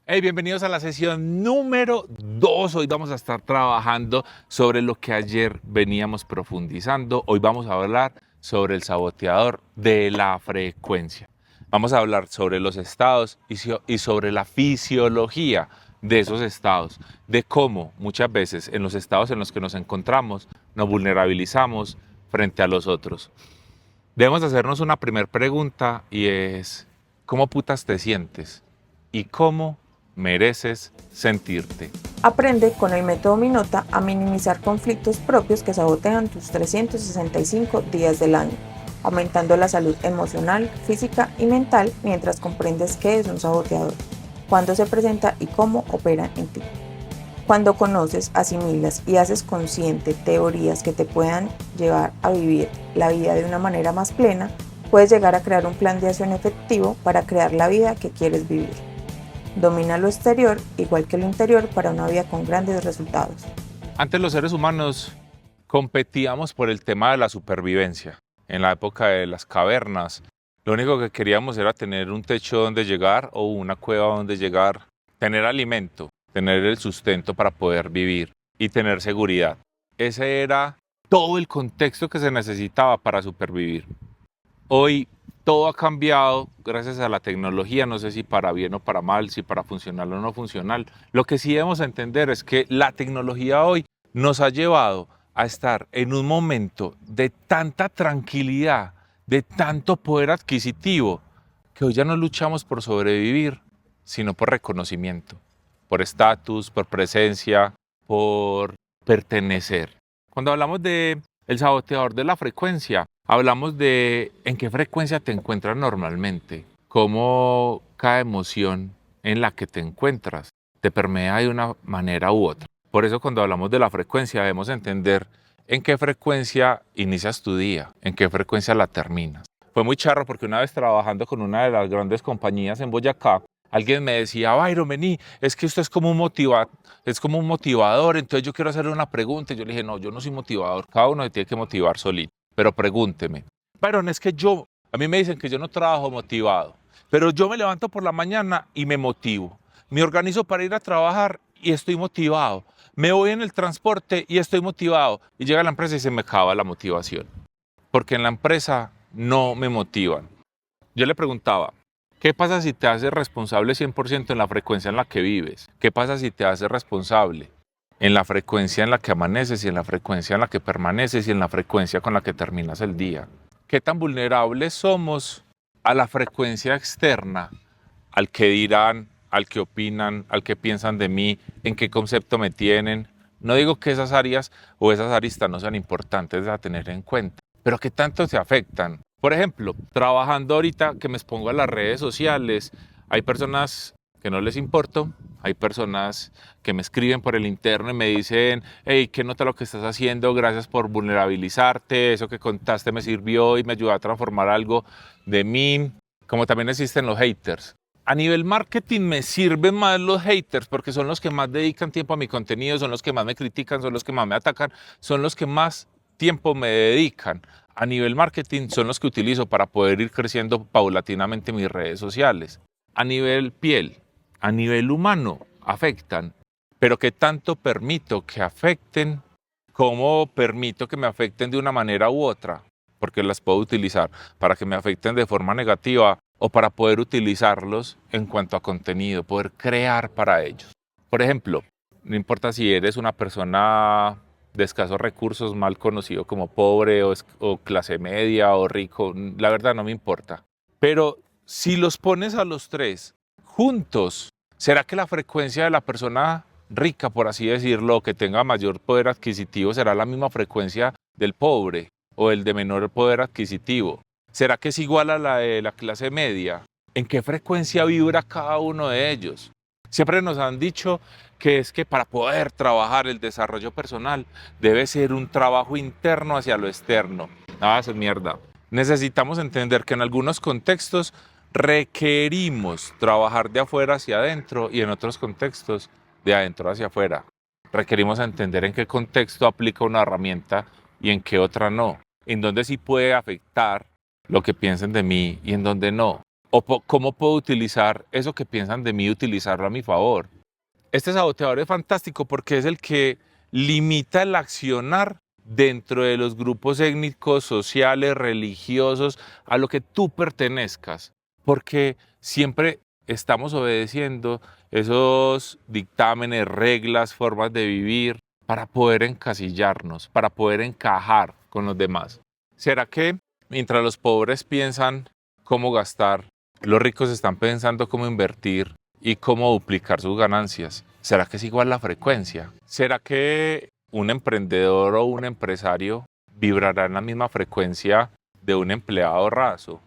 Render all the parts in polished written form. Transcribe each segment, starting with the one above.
Hey, bienvenidos a la sesión número 2. Hoy vamos a estar trabajando sobre lo que ayer veníamos profundizando. Hoy vamos a hablar sobre el saboteador de la frecuencia. Vamos a hablar sobre los estados y sobre la fisiología de esos estados, de cómo muchas veces en los estados en los que nos encontramos nos vulnerabilizamos frente a los otros. Debemos hacernos una primera pregunta y es, ¿cómo putas te sientes? ¿Y cómo mereces sentirte? Aprende con el método Minota a minimizar conflictos propios que sabotean tus 365 días del año, aumentando la salud emocional, física y mental mientras comprendes qué es un saboteador, cuándo se presenta y cómo opera en ti. Cuando conoces, asimilas y haces consciente teorías que te puedan llevar a vivir la vida de una manera más plena, puedes llegar a crear un plan de acción efectivo para crear la vida que quieres vivir. Domina lo exterior igual que lo interior para una vida con grandes resultados. Antes los seres humanos competíamos por el tema de la supervivencia. En la época de las cavernas, lo único que queríamos era tener un techo donde llegar o una cueva donde llegar, tener alimento, tener el sustento para poder vivir y tener seguridad. Ese era todo el contexto que se necesitaba para supervivir. Hoy todo ha cambiado gracias a la tecnología, no sé si para bien o para mal, si para funcional o no funcional. Lo que sí debemos entender es que la tecnología hoy nos ha llevado a estar en un momento de tanta tranquilidad, de tanto poder adquisitivo, que hoy ya no luchamos por sobrevivir, sino por reconocimiento, por estatus, por presencia, por pertenecer. Cuando hablamos de el saboteador de la frecuencia, hablamos de en qué frecuencia te encuentras normalmente, cómo cada emoción en la que te encuentras te permea de una manera u otra. Por eso cuando hablamos de la frecuencia debemos entender en qué frecuencia inicias tu día, en qué frecuencia la terminas. Fue muy charro porque una vez trabajando con una de las grandes compañías en Boyacá, alguien me decía, Byron, vení, es que usted es como un motivador, entonces yo quiero hacerle una pregunta. Y yo le dije, no, yo no soy motivador, cada uno se tiene que motivar solito, pero pregúnteme. Byron, es que a mí me dicen que yo no trabajo motivado, pero yo me levanto por la mañana y me motivo. Me organizo para ir a trabajar y estoy motivado. Me voy en el transporte y estoy motivado. Y llega a la empresa y se me acaba la motivación, porque en la empresa no me motivan. Yo le preguntaba, ¿qué pasa si te haces responsable 100% en la frecuencia en la que vives? ¿Qué pasa si te haces responsable en la frecuencia en la que amaneces y en la frecuencia en la que permaneces y en la frecuencia con la que terminas el día? ¿Qué tan vulnerables somos a la frecuencia externa, al que dirán, al que opinan, al que piensan de mí, en qué concepto me tienen? No digo que esas áreas o esas aristas no sean importantes a tener en cuenta, pero ¿qué tanto te afectan? Por ejemplo, trabajando ahorita que me expongo a las redes sociales, hay personas que no les importo, hay personas que me escriben por el interno y me dicen, hey, ¿qué nota lo que estás haciendo? Gracias por vulnerabilizarte, eso que contaste me sirvió y me ayudó a transformar algo de mí. Como también existen los haters. A nivel marketing me sirven más los haters porque son los que más dedican tiempo a mi contenido, son los que más me critican, son los que más me atacan, son los que más tiempo me dedican. A nivel marketing son los que utilizo para poder ir creciendo paulatinamente mis redes sociales. A nivel piel, a nivel humano, afectan. Pero ¿qué tanto permito que afecten? ¿Cómo permito que me afecten de una manera u otra? Porque las puedo utilizar para que me afecten de forma negativa o para poder utilizarlos en cuanto a contenido, poder crear para ellos. Por ejemplo, no importa si eres una persona de escasos recursos, mal conocido como pobre o clase media o rico, la verdad no me importa. Pero si los pones a los tres juntos, ¿será que la frecuencia de la persona rica, por así decirlo, que tenga mayor poder adquisitivo, será la misma frecuencia del pobre o el de menor poder adquisitivo? ¿Será que es igual a la de la clase media? ¿En qué frecuencia vibra cada uno de ellos? Siempre nos han dicho que es que para poder trabajar el desarrollo personal debe ser un trabajo interno hacia lo externo. Nada, eso es mierda. Necesitamos entender que en algunos contextos requerimos trabajar de afuera hacia adentro y en otros contextos de adentro hacia afuera. Requerimos entender en qué contexto aplica una herramienta y en qué otra no. En dónde sí puede afectar lo que piensen de mí y en dónde no. ¿O cómo puedo utilizar eso que piensan de mí, utilizarlo a mi favor? Este saboteador es fantástico porque es el que limita el accionar dentro de los grupos étnicos, sociales, religiosos, a lo que tú pertenezcas. Porque siempre estamos obedeciendo esos dictámenes, reglas, formas de vivir para poder encasillarnos, para poder encajar con los demás. ¿Será que mientras los pobres piensan cómo gastar, los ricos están pensando cómo invertir y cómo duplicar sus ganancias? ¿Será que es igual la frecuencia? ¿Será que un emprendedor o un empresario vibrará en la misma frecuencia de un empleado raso?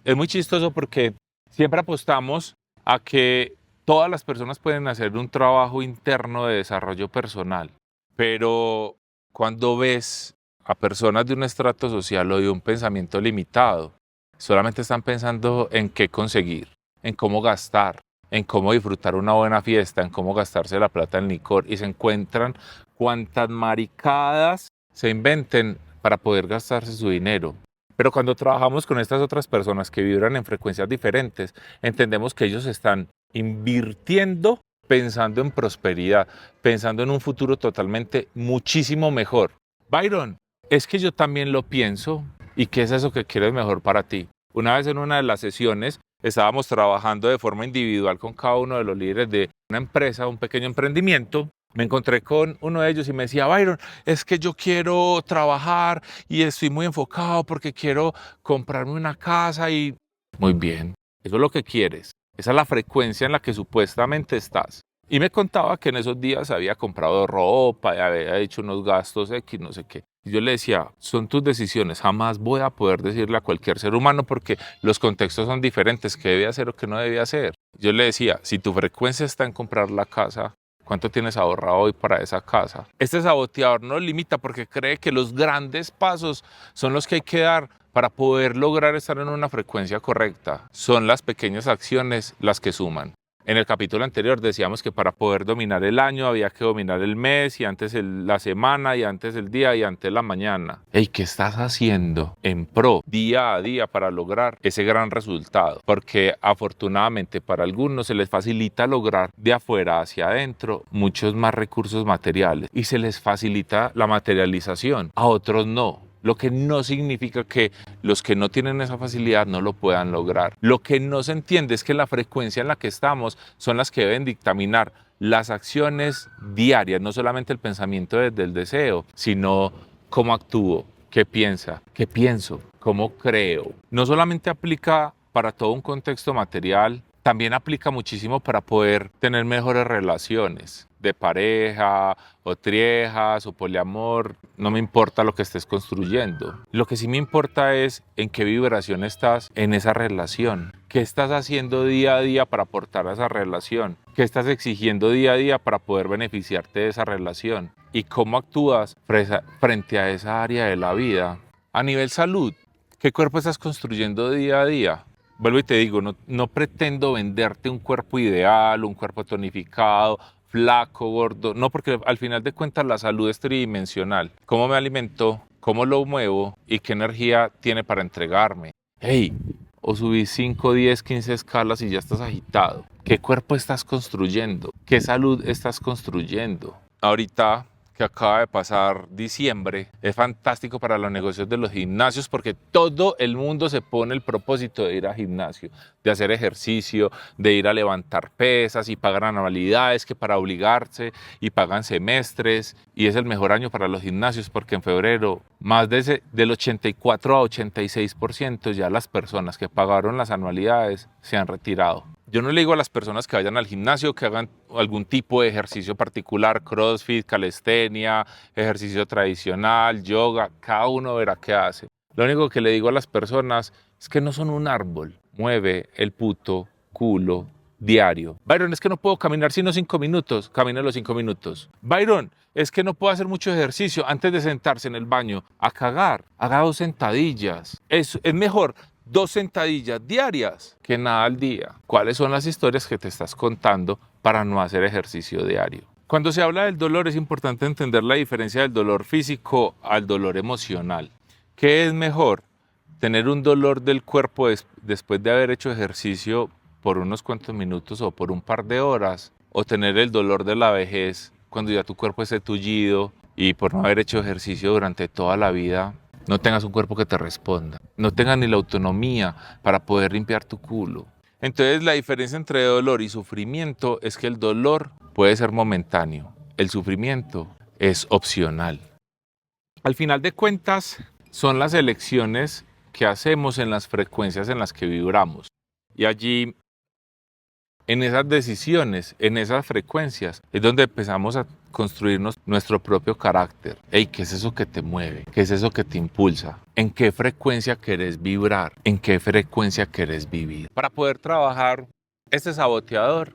Es muy chistoso porque siempre apostamos a que todas las personas pueden hacer un trabajo interno de desarrollo personal, pero cuando ves a personas de un estrato social o de un pensamiento limitado, solamente están pensando en qué conseguir, en cómo gastar, en cómo disfrutar una buena fiesta, en cómo gastarse la plata en licor, y se encuentran cuantas maricadas se inventen para poder gastarse su dinero. Pero cuando trabajamos con estas otras personas que vibran en frecuencias diferentes, entendemos que ellos están invirtiendo pensando en prosperidad, pensando en un futuro totalmente muchísimo mejor. Byron, es que yo también lo pienso. ¿Y qué es eso que quieres mejor para ti? Una vez en una de las sesiones estábamos trabajando de forma individual con cada uno de los líderes de una empresa, un pequeño emprendimiento. Me encontré con uno de ellos y me decía, Byron, es que yo quiero trabajar y estoy muy enfocado porque quiero comprarme una casa y... Muy bien, eso es lo que quieres. Esa es la frecuencia en la que supuestamente estás. Y me contaba que en esos días había comprado ropa y había hecho unos gastos X, no sé qué. Y yo le decía, son tus decisiones, jamás voy a poder decirle a cualquier ser humano porque los contextos son diferentes, qué debe hacer o qué no debe hacer. Yo le decía, si tu frecuencia está en comprar la casa, ¿cuánto tienes ahorrado hoy para esa casa? Este saboteador no limita porque cree que los grandes pasos son los que hay que dar para poder lograr estar en una frecuencia correcta. Son las pequeñas acciones las que suman. En el capítulo anterior decíamos que para poder dominar el año había que dominar el mes y antes la semana y antes el día y antes la mañana. Hey, ¿qué estás haciendo en pro día a día para lograr ese gran resultado? Porque afortunadamente para algunos se les facilita lograr de afuera hacia adentro muchos más recursos materiales y se les facilita la materialización, a otros no. Lo que no significa que los que no tienen esa facilidad no lo puedan lograr. Lo que no se entiende es que la frecuencia en la que estamos son las que deben dictaminar las acciones diarias, no solamente el pensamiento desde el deseo, sino cómo actúo, qué piensa, qué pienso, cómo creo. No solamente aplica para todo un contexto material, también aplica muchísimo para poder tener mejores relaciones de pareja o triejas o poliamor. No me importa lo que estés construyendo. Lo que sí me importa es en qué vibración estás en esa relación. ¿Qué estás haciendo día a día para aportar a esa relación? ¿Qué estás exigiendo día a día para poder beneficiarte de esa relación? ¿Y cómo actúas frente a esa área de la vida? A nivel salud, ¿qué cuerpo estás construyendo día a día? Vuelvo y te digo, no pretendo venderte un cuerpo ideal, un cuerpo tonificado, flaco, gordo. No, porque al final de cuentas la salud es tridimensional. ¿Cómo me alimento? ¿Cómo lo muevo? ¿Y qué energía tiene para entregarme? Hey, o subís 5, 10, 15 escalas y ya estás agitado. ¿Qué cuerpo estás construyendo? ¿Qué salud estás construyendo? Ahorita que acaba de pasar diciembre, es fantástico para los negocios de los gimnasios porque todo el mundo se pone el propósito de ir al gimnasio, de hacer ejercicio, de ir a levantar pesas y pagan anualidades que para obligarse y pagan semestres y es el mejor año para los gimnasios porque en febrero más del 84 a 86% ya las personas que pagaron las anualidades se han retirado. Yo no le digo a las personas que vayan al gimnasio que hagan algún tipo de ejercicio particular, CrossFit, calistenia, ejercicio tradicional, yoga, cada uno verá qué hace. Lo único que le digo a las personas es que no son un árbol, mueve el puto culo diario. Byron, es que no puedo caminar sino 5 minutos, camine los 5 minutos. Byron, es que no puedo hacer mucho ejercicio antes de sentarse en el baño a cagar, haga 2 sentadillas. Es mejor 2 sentadillas diarias que nada al día. ¿Cuáles son las historias que te estás contando para no hacer ejercicio diario? Cuando se habla del dolor es importante entender la diferencia del dolor físico al dolor emocional. ¿Qué es mejor? tener un dolor del cuerpo después de haber hecho ejercicio por unos cuantos minutos o por un par de horas, o tener el dolor de la vejez cuando ya tu cuerpo esté tullido y por no haber hecho ejercicio durante toda la vida no tengas un cuerpo que te responda, no tengas ni la autonomía para poder limpiar tu culo. Entonces la diferencia entre dolor y sufrimiento es que el dolor puede ser momentáneo, el sufrimiento es opcional. Al final de cuentas, son las elecciones que hacemos en las frecuencias en las que vibramos. Y allí, en esas decisiones, en esas frecuencias, es donde empezamos a construirnos nuestro propio carácter. Hey, ¿qué es eso que te mueve? ¿Qué es eso que te impulsa? ¿En qué frecuencia querés vibrar? ¿En qué frecuencia querés vivir? Para poder trabajar este saboteador,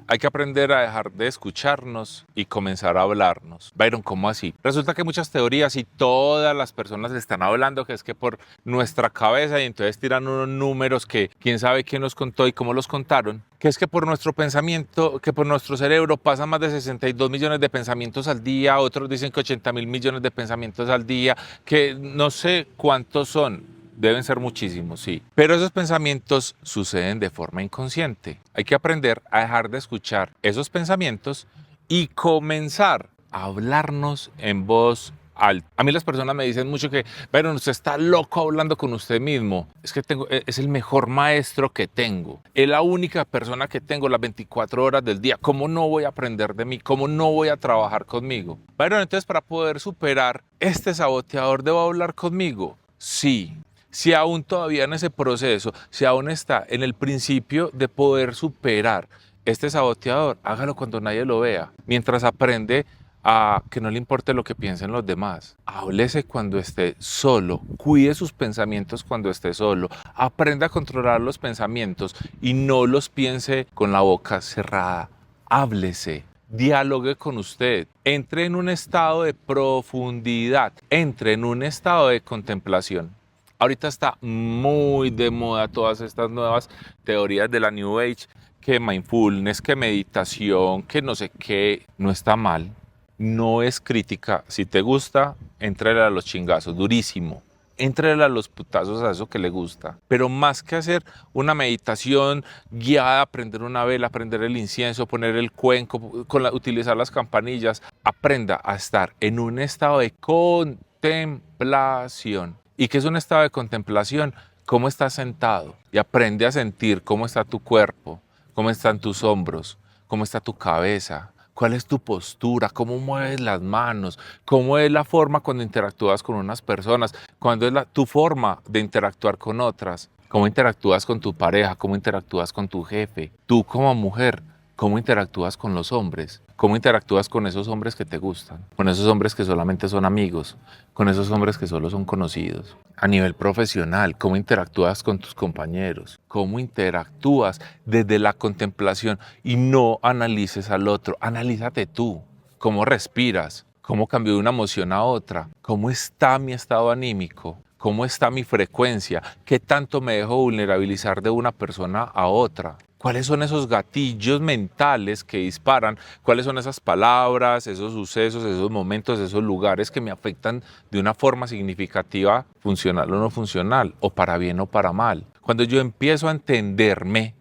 hay que aprender a dejar de escucharnos y comenzar a hablarnos. Byron, ¿cómo así? Resulta que hay muchas teorías y todas las personas están hablando que es que por nuestra cabeza, y entonces tiran unos números que quién sabe quién los contó y cómo los contaron, que es que por nuestro pensamiento, que por nuestro cerebro pasan más de 62 millones de pensamientos al día, otros dicen que 80.000 millones de pensamientos al día, que no sé cuántos son. Deben ser muchísimos, sí. Pero esos pensamientos suceden de forma inconsciente. Hay que aprender a dejar de escuchar esos pensamientos y comenzar a hablarnos en voz alta. A mí las personas me dicen mucho que, pero usted está loco hablando con usted mismo. Es que es el mejor maestro que tengo. Es la única persona que tengo las 24 horas del día. ¿Cómo no voy a aprender de mí? ¿Cómo no voy a trabajar conmigo? Pero entonces para poder superar este saboteador, ¿debo hablar conmigo? Sí. Si aún todavía en ese proceso, si aún está en el principio de poder superar este saboteador, hágalo cuando nadie lo vea, mientras aprende a que no le importe lo que piensen los demás. Háblese cuando esté solo, cuide sus pensamientos cuando esté solo, aprenda a controlar los pensamientos y no los piense con la boca cerrada. Háblese. Dialogue con usted, entre en un estado de profundidad, entre en un estado de contemplación. Ahorita está muy de moda todas estas nuevas teorías de la New Age, que mindfulness, que meditación, que no sé qué, no está mal, no es crítica. Si te gusta, entrale a los chingazos, durísimo. Entrale a los putazos a eso que le gusta. Pero más que hacer una meditación guiada, prender una vela, prender el incienso, poner el cuenco, utilizar las campanillas, aprenda a estar en un estado de contemplación. ¿Y qué es un estado de contemplación? ¿Cómo estás sentado? Y aprende a sentir cómo está tu cuerpo, cómo están tus hombros, cómo está tu cabeza, cuál es tu postura, cómo mueves las manos, cómo es la forma cuando interactúas con unas personas, cuándo es tu forma de interactuar con otras, cómo interactúas con tu pareja, cómo interactúas con tu jefe, tú como mujer, cómo interactúas con los hombres, cómo interactúas con esos hombres que te gustan, con esos hombres que solamente son amigos, con esos hombres que solo son conocidos. A nivel profesional, cómo interactúas con tus compañeros, cómo interactúas desde la contemplación y no analices al otro, analízate tú, cómo respiras, cómo cambió de una emoción a otra, cómo está mi estado anímico, cómo está mi frecuencia, qué tanto me dejo vulnerabilizar de una persona a otra. ¿Cuáles son esos gatillos mentales que disparan? ¿Cuáles son esas palabras, esos sucesos, esos momentos, esos lugares que me afectan de una forma significativa, funcional o no funcional, o para bien o para mal? Cuando yo empiezo a entenderme,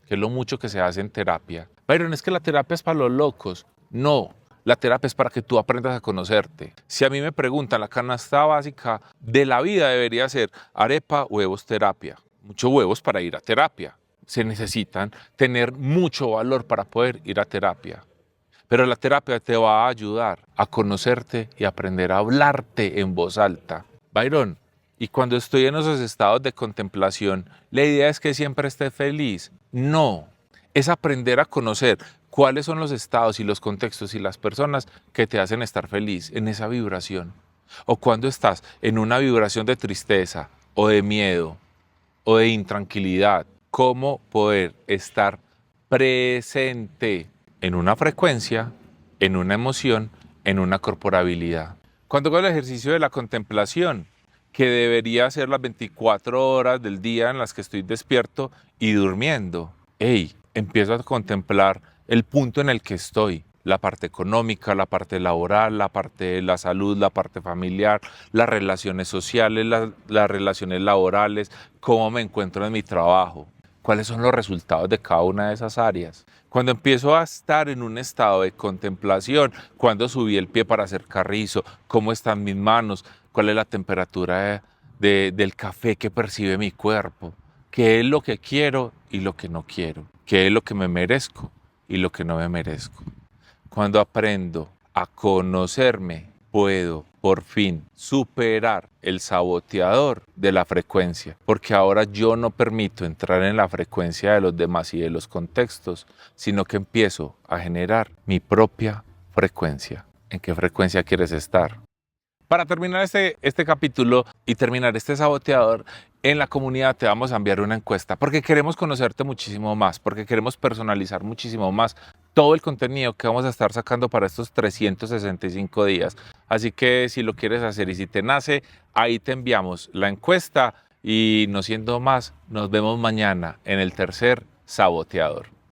que es lo mucho que se hace en terapia. Pero no es que la terapia es para los locos. No, la terapia es para que tú aprendas a conocerte. Si a mí me preguntan, la canasta básica de la vida debería ser arepa, huevos, terapia. Muchos huevos para ir a terapia. Se necesitan tener mucho valor para poder ir a terapia. Pero la terapia te va a ayudar a conocerte y aprender a hablarte en voz alta. Byron, y cuando estoy en esos estados de contemplación, ¿la idea es que siempre esté feliz? No, es aprender a conocer cuáles son los estados y los contextos y las personas que te hacen estar feliz en esa vibración. O cuando estás en una vibración de tristeza o de miedo o de intranquilidad, cómo poder estar presente en una frecuencia, en una emoción, en una corporabilidad. Cuando hago el ejercicio de la contemplación, que debería ser las 24 horas del día en las que estoy despierto y durmiendo, empiezo a contemplar el punto en el que estoy, la parte económica, la parte laboral, la parte de la salud, la parte familiar, las relaciones sociales, las relaciones laborales, cómo me encuentro en mi trabajo, cuáles son los resultados de cada una de esas áreas. Cuando empiezo a estar en un estado de contemplación, cuando subí el pie para hacer carrizo, cómo están mis manos, cuál es la temperatura del café que percibe mi cuerpo, qué es lo que quiero y lo que no quiero, qué es lo que me merezco y lo que no me merezco. Cuando aprendo a conocerme, puedo por fin superar el saboteador de la frecuencia, porque ahora yo no permito entrar en la frecuencia de los demás y de los contextos, sino que empiezo a generar mi propia frecuencia. ¿En qué frecuencia quieres estar? Para terminar este capítulo y terminar este saboteador, en la comunidad te vamos a enviar una encuesta porque queremos conocerte muchísimo más, porque queremos personalizar muchísimo más todo el contenido que vamos a estar sacando para estos 365 días. Así que si lo quieres hacer y si te nace, ahí te enviamos la encuesta y no siendo más, nos vemos mañana en el tercer saboteador.